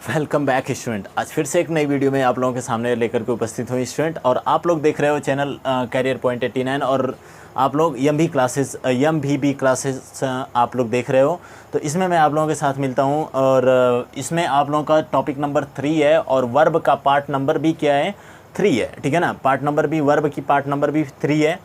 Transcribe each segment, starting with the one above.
Welcome back student. आज फिर से एक नई वीडियो में आप लोगों के सामने लेकर के उपस्थित हुई स्टूडेंट, और आप लोग देख रहे हो चैनल कैरियर पॉइंट 89 और आप लोग एम भी बी क्लासेस आप लोग देख रहे हो। तो इसमें मैं आप लोगों के साथ मिलता हूं और इसमें आप लोगों का टॉपिक नंबर 3 है और वर्ब का पार्ट नंबर भी क्या है, 3 है। ठीक है ना, पार्ट नंबर भी, वर्ब की पार्ट नंबर भी 3 है।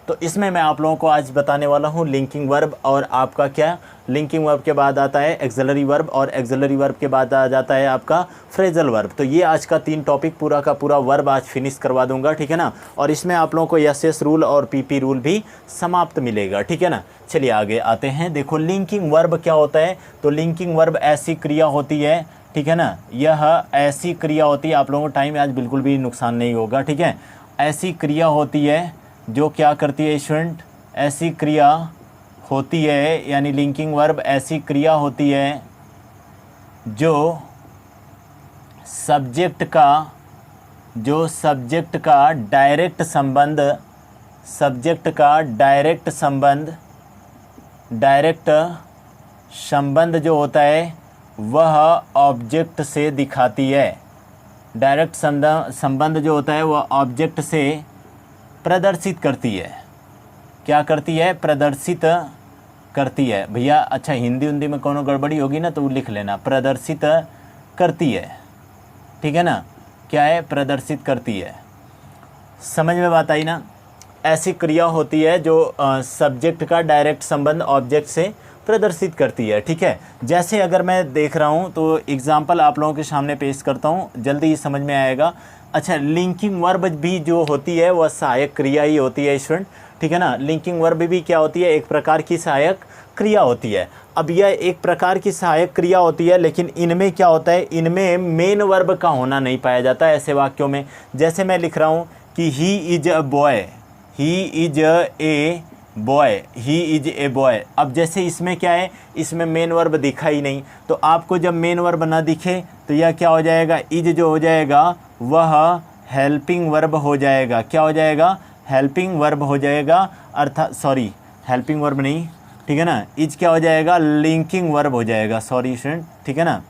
तो इसमें मैं आप लोगों को आज बताने वाला हूँ लिंकिंग वर्ब, और आपका क्या लिंकिंग वर्ब के बाद आता है एक्सिलरी वर्ब, और एक्सिलरी वर्ब के बाद आ जाता है आपका फ्रेजल वर्ब। तो ये आज का 3 टॉपिक पूरा का पूरा वर्ब आज फिनिश करवा दूंगा। ठीक है ना, और इसमें आप लोगों को एस रूल और पीपी रूल भी समाप्त मिलेगा। ठीक है ना, चलिए आगे आते हैं। देखो लिंकिंग वर्ब क्या होता है। तो लिंकिंग वर्ब ऐसी क्रिया होती है, ठीक है ना, यह ऐसी क्रिया होती है, आप लोगों को टाइम आज बिल्कुल भी नुकसान नहीं होगा। ठीक है, ऐसी क्रिया होती है जो क्या करती है स्टूडेंट, ऐसी क्रिया होती है, यानी लिंकिंग वर्ब ऐसी क्रिया होती है जो सब्जेक्ट का डायरेक्ट संबंध जो होता है वह ऑब्जेक्ट से दिखाती है। डायरेक्ट संबंध जो होता है वह ऑब्जेक्ट से प्रदर्शित करती है। क्या करती है? प्रदर्शित करती है। भैया अच्छा हिंदी में कोनो गड़बड़ी होगी ना तो लिख लेना, प्रदर्शित करती है। ठीक है ना, क्या है? प्रदर्शित करती है। समझ में बात आई ना। ऐसी क्रिया होती है जो सब्जेक्ट का डायरेक्ट संबंध ऑब्जेक्ट से प्रदर्शित करती है। ठीक है, जैसे अगर मैं देख रहा हूँ तो एग्जाम्पल आप लोगों के सामने पेश करता हूँ, जल्दी ही समझ में आएगा। अच्छा, लिंकिंग वर्ब भी जो होती है वह सहायक क्रिया ही होती है स्टूडेंट। ठीक है ना, लिंकिंग वर्ब भी क्या होती है? एक प्रकार की सहायक क्रिया होती है। अब यह एक प्रकार की सहायक क्रिया होती है, लेकिन इनमें क्या होता है, इनमें मेन वर्ब का होना नहीं पाया जाता ऐसे वाक्यों में। जैसे मैं लिख रहा हूँ कि he is a boy, he is a boy. अब जैसे इसमें क्या है, इसमें मेन वर्ब दिखा ही नहीं। तो आपको जब मेन वर्ब ना दिखे तो यह क्या हो जाएगा, इज जो हो जाएगा वह हेल्पिंग वर्ब हो जाएगा। क्या हो जाएगा? हेल्पिंग वर्ब हो जाएगा, अर्थात सॉरी हेल्पिंग वर्ब नहीं, ठीक है ना, इज क्या हो जाएगा? लिंकिंग वर्ब हो जाएगा। सॉरी स्टूडेंट, ठीक है ना,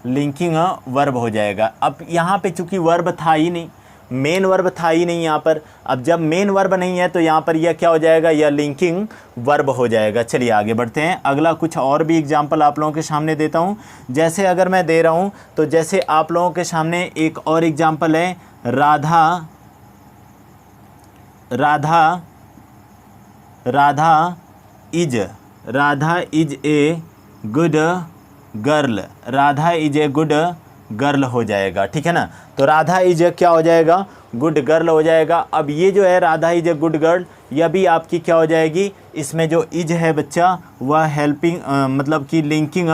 लिंकिंग वर्ब हो जाएगा। अब यहाँ पे चूंकि वर्ब था ही नहीं, मेन वर्ब था ही नहीं यहाँ पर। अब जब मेन वर्ब नहीं है तो यहाँ पर यह क्या हो जाएगा? यह लिंकिंग वर्ब हो जाएगा। चलिए आगे बढ़ते हैं। अगला कुछ और भी एग्जाम्पल आप लोगों के सामने देता हूँ। जैसे अगर मैं दे रहा हूँ तो जैसे आप लोगों के सामने एक और एग्जाम्पल है, Radha is a good girl. Radha is a good girl हो जाएगा। ठीक है ना, तो राधा इज क्या हो जाएगा? गुड गर्ल हो जाएगा। अब ये जो है Radha is a good girl, यह भी आपकी क्या हो जाएगी? इसमें जो इज है बच्चा वह हेल्पिंग मतलब कि लिंकिंग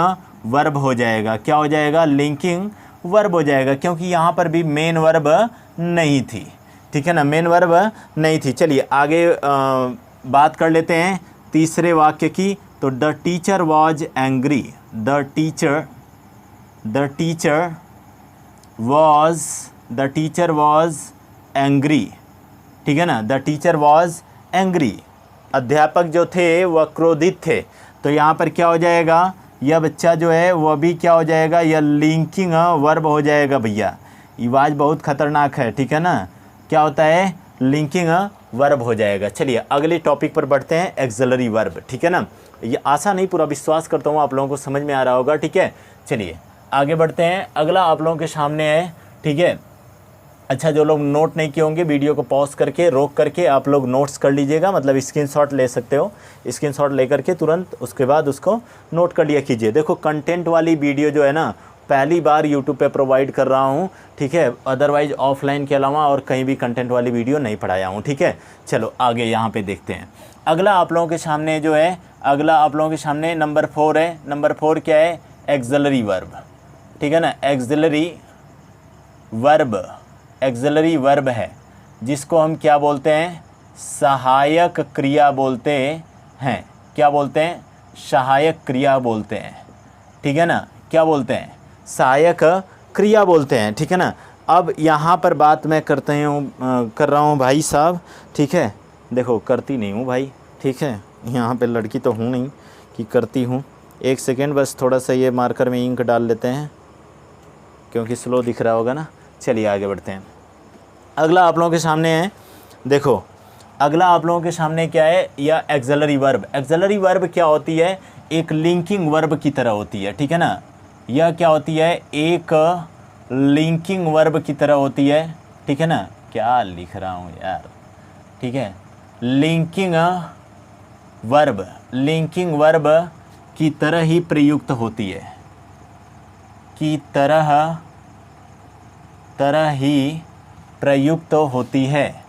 वर्ब हो जाएगा। क्या हो जाएगा? लिंकिंग वर्ब हो जाएगा, क्योंकि यहाँ पर भी मेन वर्ब नहीं थी। ठीक है ना, मेन वर्ब नहीं थी। चलिए आगे बात कर लेते हैं तीसरे वाक्य की। तो the teacher was angry. The teacher was angry. ठीक है ना, द टीचर वॉज एंग्री। अध्यापक जो थे वह क्रोधित थे। तो यहाँ पर क्या हो जाएगा? यह बच्चा जो है वह भी क्या हो जाएगा? यह लिंकिंग वर्ब हो जाएगा। भैया ये आवाज़ बहुत खतरनाक है। ठीक है ना, क्या होता है? लिंकिंग वर्ब हो जाएगा। चलिए अगले टॉपिक पर बढ़ते हैं, एक्सिलरी वर्ब। ठीक है ना, ये आशा नहीं, पूरा विश्वास करता हूँ आप लोगों को समझ में आ रहा होगा। ठीक है, चलिए आगे बढ़ते हैं। अगला आप लोगों के सामने है, ठीक है। अच्छा, जो लोग नोट नहीं किए होंगे वीडियो को पॉज करके रोक करके आप लोग नोट्स कर लीजिएगा, मतलब स्क्रीनशॉट ले सकते हो। स्क्रीनशॉट लेकर के तुरंत उसके बाद उसको नोट कर लिया कीजिए। देखो कंटेंट वाली वीडियो जो है ना पहली बार यूट्यूब पे प्रोवाइड कर रहा हूँ। ठीक है, अदरवाइज ऑफलाइन के अलावा और कहीं भी कंटेंट वाली वीडियो नहीं पढ़ाया हूँ। ठीक है, चलो आगे यहाँ पे देखते हैं। अगला आप लोगों के सामने जो है, अगला आप लोगों के सामने नंबर 4 है। नंबर 4 क्या है? Axillary verb. ठीक है ना, एक्सिलरी वर्ब है, जिसको हम क्या बोलते हैं? सहायक क्रिया बोलते हैं। क्या बोलते हैं? सहायक क्रिया बोलते हैं। ठीक है ना, क्या बोलते हैं? सहायक क्रिया बोलते हैं। ठीक है ना, अब यहाँ पर बात मैं कर रहा हूँ भाई साहब। ठीक है, देखो करती नहीं हूँ भाई, ठीक है, यहाँ पे लड़की तो हूँ नहीं कि करती हूँ, एक सेकेंड, बस थोड़ा सा ये मार्कर में इंक डाल लेते हैं क्योंकि स्लो दिख रहा होगा ना। चलिए आगे बढ़ते हैं। अगला आप लोगों के सामने है, देखो अगला आप लोगों के सामने क्या है, या एक्सेलरी वर्ब। एक्सेलरी वर्ब क्या होती है, एक लिंकिंग वर्ब की तरह होती है, ठीक है ना। यह क्या होती है, एक लिंकिंग वर्ब की तरह होती है, ठीक है ना। क्या लिख रहा हूँ यार, ठीक है। लिंकिंग वर्ब की तरह ही प्रयुक्त होती है, की तरह ही प्रयुक्त होती है।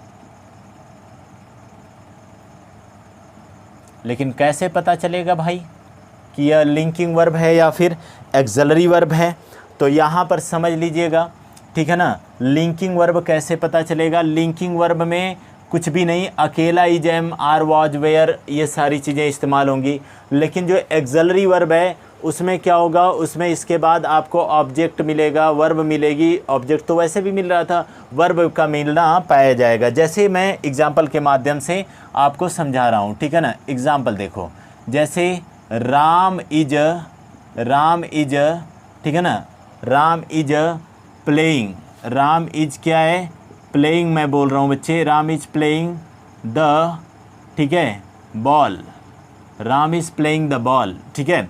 लेकिन कैसे पता चलेगा भाई कि यह लिंकिंग वर्ब है या फिर एक्सेलरी वर्ब है, तो यहाँ पर समझ लीजिएगा, ठीक है ना। लिंकिंग वर्ब कैसे पता चलेगा, लिंकिंग वर्ब में कुछ भी नहीं, अकेला is, am, are, was, were, ये सारी चीज़ें इस्तेमाल होंगी। लेकिन जो एक्सेलरी वर्ब है उसमें क्या होगा, उसमें इसके बाद आपको ऑब्जेक्ट मिलेगा, वर्ब मिलेगी। ऑब्जेक्ट तो वैसे भी मिल रहा था, वर्ब का मिलना पाया जाएगा। जैसे मैं एग्जाम्पल के माध्यम से आपको समझा रहा हूँ, ठीक है ना। एग्जाम्पल देखो, जैसे राम इज, ठीक है ना, Ram is playing, Ram is क्या है, प्लेइंग मैं बोल रहा हूँ बच्चे, राम इज प्लेइंग द, ठीक है, ball, Ram is playing the ball, ठीक है।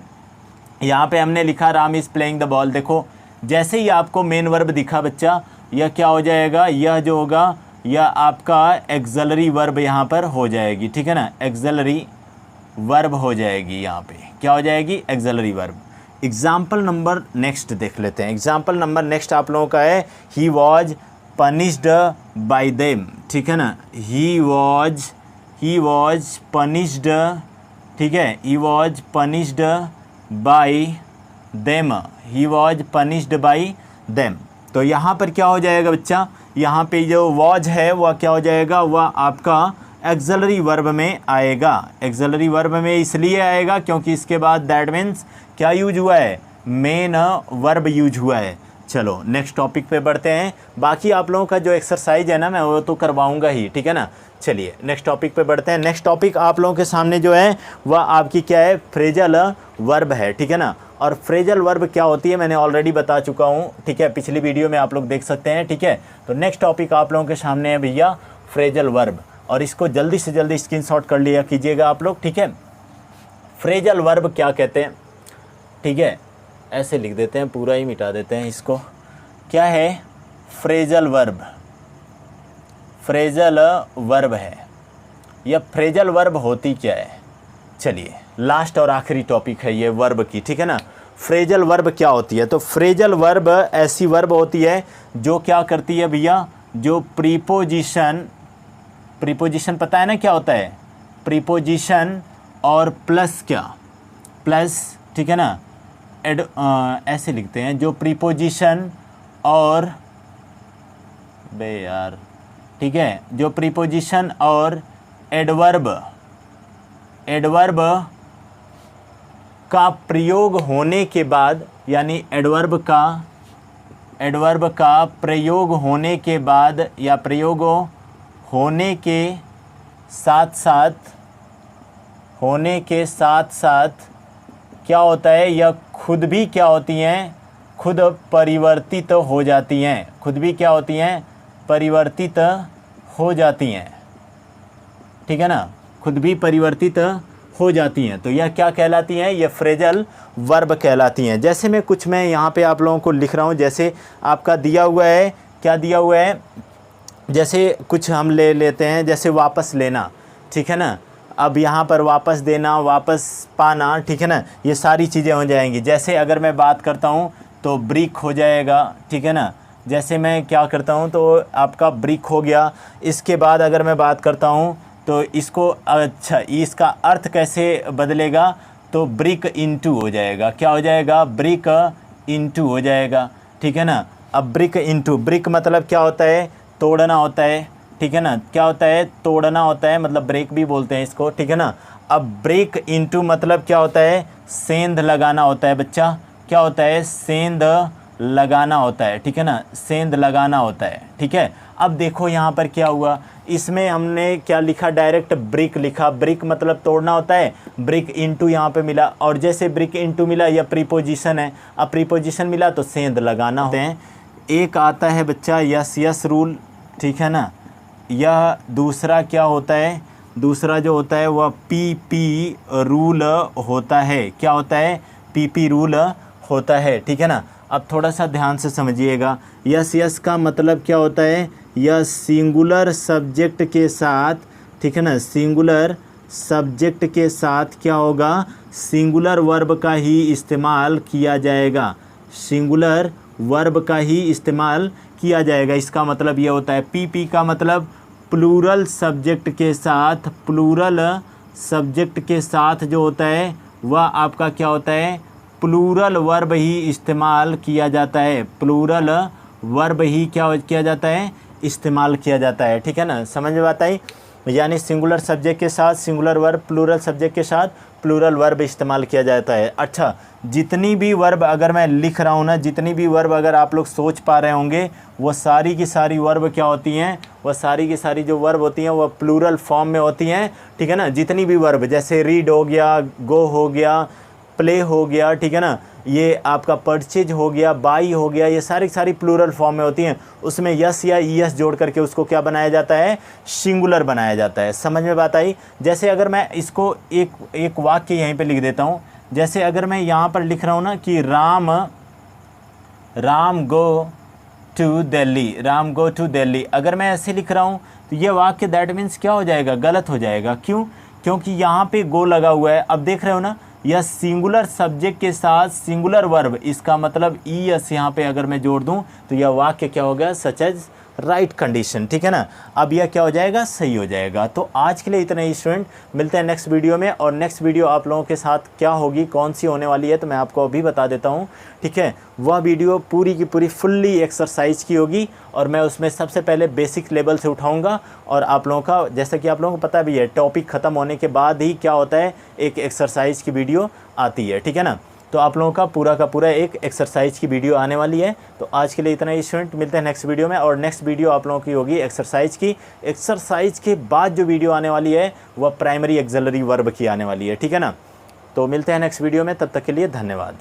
यहाँ पे हमने लिखा Ram is playing the ball. देखो जैसे ही आपको मेन वर्ब दिखा बच्चा, यह क्या हो जाएगा, यह जो होगा यह आपका एक्सेलरी वर्ब यहाँ पर हो जाएगी, ठीक है ना। एक्सेलरी वर्ब हो जाएगी, यहाँ पे क्या हो जाएगी, auxiliary verb. Example number next देख लेते हैं। एग्जाम्पल नंबर नेक्स्ट आप लोगों का है, he was punished bye them, ठीक है ना। ही वॉज पनिश्ड, ठीक है, he was punished bye them, he was punished bye them. तो यहाँ पर क्या हो जाएगा बच्चा, यहाँ पे जो वॉज है वह क्या हो जाएगा, वह आपका एक्सेलरी वर्ब में आएगा। एक्सेलरी वर्ब में इसलिए आएगा क्योंकि इसके बाद दैट मीन्स क्या यूज हुआ है, मेन वर्ब यूज हुआ है। चलो नेक्स्ट टॉपिक पे बढ़ते हैं। बाकी आप लोगों का जो एक्सरसाइज है ना, मैं वो तो करवाऊंगा ही, ठीक है ना। चलिए नेक्स्ट टॉपिक पे बढ़ते हैं। नेक्स्ट टॉपिक आप लोगों के सामने जो है वह आपकी क्या है, फ्रेजल वर्ब है, ठीक है ना। और फ्रेजल वर्ब क्या होती है मैंने ऑलरेडी बता चुका हूँ, ठीक है, पिछली वीडियो में आप लोग देख सकते हैं, ठीक है। तो नेक्स्ट टॉपिक आप लोगों के सामने है भैया फ्रेजल वर्ब, और इसको जल्दी से जल्दी स्क्रीनशॉट कर लिया कीजिएगा आप लोग, ठीक है। फ्रेजल वर्ब क्या कहते हैं, ठीक है, ऐसे लिख देते हैं, पूरा ही मिटा देते हैं इसको। क्या है, फ्रेजल वर्ब, फ्रेजल वर्ब है। यह फ्रेजल वर्ब होती क्या है, चलिए लास्ट और आखिरी टॉपिक है ये वर्ब की, ठीक है ना। फ्रेजल वर्ब क्या होती है, तो फ्रेजल वर्ब ऐसी वर्ब होती है जो क्या करती है भैया, जो प्रीपोजिशन पता है ना क्या होता है, प्रीपोजिशन और प्लस क्या, प्लस, ठीक है ना, ऐसे लिखते हैं, जो प्रीपोजिशन और बे यार, ठीक है, जो प्रीपोजिशन और एडवर्ब का प्रयोग होने के बाद, यानी एडवर्ब का प्रयोग होने के बाद या प्रयोग होने के साथ क्या होता है, यह खुद भी क्या होती हैं, खुद परिवर्तित हो जाती हैं, खुद भी क्या होती हैं, परिवर्तित हो जाती हैं, ठीक है ना, खुद भी परिवर्तित हो जाती हैं। तो यह क्या कहलाती हैं, यह फ्रेजल वर्ब कहलाती हैं। जैसे मैं यहाँ पे आप लोगों को लिख रहा हूँ, जैसे आपका दिया हुआ है, क्या दिया हुआ है, जैसे कुछ हम ले लेते हैं, जैसे वापस लेना, ठीक है ना। अब यहाँ पर वापस देना, वापस पाना, ठीक है ना, ये सारी चीज़ें हो जाएंगी। जैसे अगर मैं बात करता हूँ तो ब्रिक हो जाएगा, ठीक है ना। जैसे मैं क्या करता हूँ तो आपका ब्रिक हो गया। इसके बाद अगर मैं बात करता हूँ तो इसको, अच्छा इसका अर्थ कैसे बदलेगा, तो ब्रिक इनटू हो जाएगा, क्या हो जाएगा, ब्रिक इनटू हो जाएगा, ठीक है ना। अब ब्रिक इनटू, ब्रिक मतलब क्या होता है, तोड़ना होता है, ठीक है ना, क्या होता है, तोड़ना होता है, मतलब ब्रेक भी बोलते हैं इसको, ठीक है ना। अब ब्रेक इनटू मतलब क्या होता है, सेंध लगाना होता है बच्चा, क्या होता है, सेंध लगाना होता है, ठीक है ना, सेंध लगाना होता है, ठीक है। अब देखो यहाँ पर क्या हुआ, इसमें हमने क्या लिखा, डायरेक्ट ब्रिक लिखा। ब्रिक मतलब तोड़ना होता है, ब्रिक इनटू यहाँ पे मिला, और जैसे ब्रिक इनटू मिला यह प्रीपोजिशन है। अब प्रीपोजिशन मिला तो सेंध लगाना होते हैं। एक आता है बच्चा यस यस रूल, ठीक है ना। यह दूसरा क्या होता है, दूसरा जो होता है वह पी पी रूल होता है। क्या होता है, पी पी रूल होता है, ठीक है ना। अब थोड़ा सा ध्यान से समझिएगा, यस यस का मतलब क्या होता है, यह सिंगुलर सब्जेक्ट के साथ, ठीक है ना, सिंगुलर सब्जेक्ट के साथ क्या होगा, सिंगुलर वर्ब का ही इस्तेमाल किया जाएगा, सिंगुलर वर्ब का ही इस्तेमाल किया जाएगा। इसका मतलब ये होता है, पी पी का मतलब प्लूरल सब्जेक्ट के साथ, प्लूरल सब्जेक्ट के साथ जो होता है वह आपका क्या होता है, प्लूरल वर्ब ही इस्तेमाल किया जाता है, प्लूरल वर्ब ही क्या किया जाता है, इस्तेमाल किया जाता है, ठीक है ना। समझ में आता है, यानी सिंगुलर सब्जेक्ट के साथ सिंगुलर वर्ब, प्लूरल सब्जेक्ट के साथ प्लूरल वर्ब इस्तेमाल किया जाता है। अच्छा, जितनी भी वर्ब अगर मैं लिख रहा हूँ ना, जितनी भी वर्ब अगर आप लोग सोच पा रहे होंगे, वो सारी की सारी वर्ब क्या होती हैं, वह सारी की सारी जो वर्ब होती हैं वह प्लूरल फॉर्म में होती हैं, ठीक है ना। जितनी भी वर्ब, जैसे रीड हो गया, गो हो गया, प्ले हो गया, ठीक है ना, ये आपका परचेज हो गया, बाई हो गया, ये सारी सारी प्लूरल फॉर्म में होती हैं। उसमें यस या ईएस जोड़ करके उसको क्या बनाया जाता है, सिंगुलर बनाया जाता है। समझ में बात आई। जैसे अगर मैं इसको एक वाक्य यहीं पे लिख देता हूँ, जैसे अगर मैं यहाँ पर लिख रहा हूँ ना कि Ram go to Delhi, Ram go to Delhi, अगर मैं ऐसे लिख रहा हूँ तो ये वाक्य दैट मीन्स क्या हो जाएगा, गलत हो जाएगा। क्यों, क्योंकि यहाँ पे गो लगा हुआ है। अब देख रहे हो ना, यह सिंगुलर सब्जेक्ट के साथ सिंगुलर वर्ब, इसका मतलब ई एस यहाँ पे अगर मैं जोड़ दूँ तो यह वाक्य क्या होगा, सच एज राइट कंडीशन, ठीक है ना। अब यह क्या हो जाएगा, सही हो जाएगा। तो आज के लिए इतना ही स्टूडेंट, मिलते हैं नेक्स्ट वीडियो में। और नेक्स्ट वीडियो आप लोगों के साथ क्या होगी, कौन सी होने वाली है, तो मैं आपको अभी बता देता हूँ, ठीक है। वह वीडियो पूरी की पूरी फुल्ली एक्सरसाइज की होगी, और मैं उसमें सबसे पहले बेसिक लेवल से उठाऊँगा। और आप लोगों का, जैसा कि आप लोगों को पता भी है, टॉपिक ख़त्म होने के बाद ही क्या होता है, एक एक्सरसाइज की वीडियो आती है, ठीक है ना। तो आप लोगों का पूरा एक एक्सरसाइज की वीडियो आने वाली है। तो आज के लिए इतना ही स्टूडेंट, मिलते हैं नेक्स्ट वीडियो में। और नेक्स्ट वीडियो आप लोगों की होगी एक्सरसाइज की। एक्सरसाइज के बाद जो वीडियो आने वाली है वह प्राइमरी एक्सिलरी वर्ब की आने वाली है, ठीक है ना। तो मिलते हैं नेक्स्ट वीडियो में, तब तक के लिए धन्यवाद।